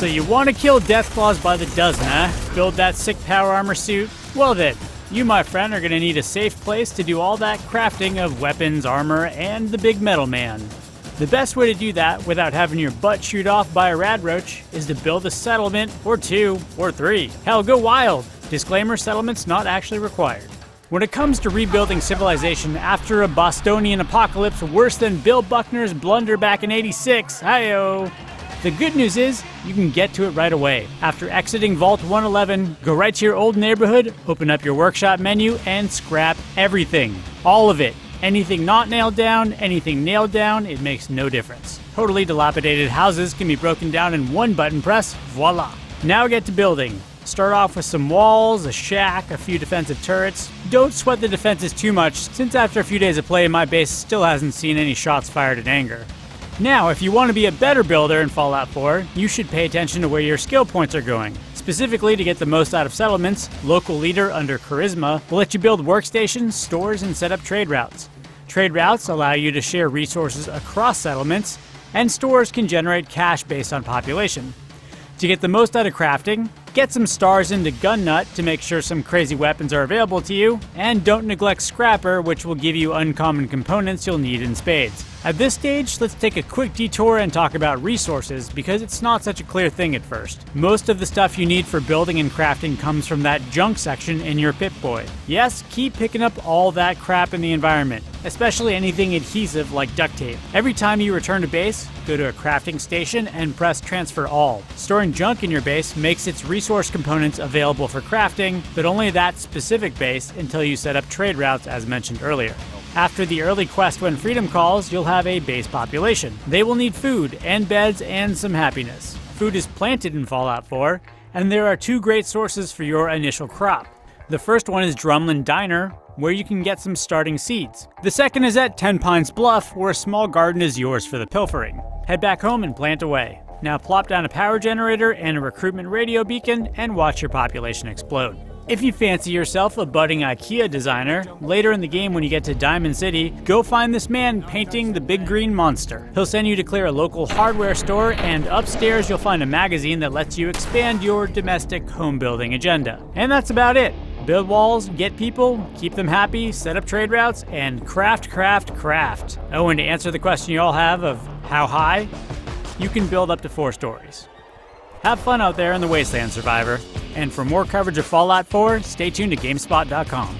So you want to kill Deathclaws by the dozen, huh? Build that sick power armor suit? Well then, you, my friend, are going to need a safe place to do all that crafting of weapons, armor, and the big metal man. The best way to do that without having your butt chewed off by a radroach is to build a settlement, or 2, or 3. Hell, go wild! Disclaimer, settlements not actually required. When it comes to rebuilding civilization after a Bostonian apocalypse worse than Bill Buckner's blunder back in '86, hi-yo! The good news is, you can get to it right away. After exiting Vault 111, go right to your old neighborhood, open up your workshop menu, and scrap everything. All of it. Anything not nailed down, anything nailed down, it makes no difference. Totally dilapidated houses can be broken down in one button press, voila! Now get to building. Start off with some walls, a shack, a few defensive turrets. Don't sweat the defenses too much, since after a few days of play, my base still hasn't seen any shots fired in anger. Now, if you want to be a better builder in Fallout 4, you should pay attention to where your skill points are going. Specifically, to get the most out of settlements, Local Leader under Charisma will let you build workstations, stores, and set up trade routes. Trade routes allow you to share resources across settlements, and stores can generate cash based on population. To get the most out of crafting, get some stars into Gun Nut to make sure some crazy weapons are available to you, and don't neglect Scrapper, which will give you uncommon components you'll need in spades. At this stage, let's take a quick detour and talk about resources, because it's not such a clear thing at first. Most of the stuff you need for building and crafting comes from that junk section in your Pip-Boy. Yes, keep picking up all that crap in the environment, especially anything adhesive like duct tape. Every time you return to base, go to a crafting station and press Transfer All. Storing junk in your base makes its resource components available for crafting, but only that specific base until you set up trade routes as mentioned earlier. After the early quest when freedom calls, you'll have a base population. They will need food and beds and some happiness. Food is planted in Fallout 4, and there are 2 great sources for your initial crop. The first one is Drumlin Diner, where you can get some starting seeds. The second is at 10 Pines Bluff, where a small garden is yours for the pilfering. Head back home and plant away. Now plop down a power generator and a recruitment radio beacon and watch your population explode. If you fancy yourself a budding IKEA designer, later in the game when you get to Diamond City, go find this man painting the big green monster. He'll send you to clear a local hardware store, and upstairs you'll find a magazine that lets you expand your domestic home building agenda. And that's about it. Build walls, get people, keep them happy, set up trade routes, and craft, craft, craft. Oh, and to answer the question you all have of how high, you can build up to 4 stories. Have fun out there in the Wasteland, Survivor. And for more coverage of Fallout 4, stay tuned to GameSpot.com.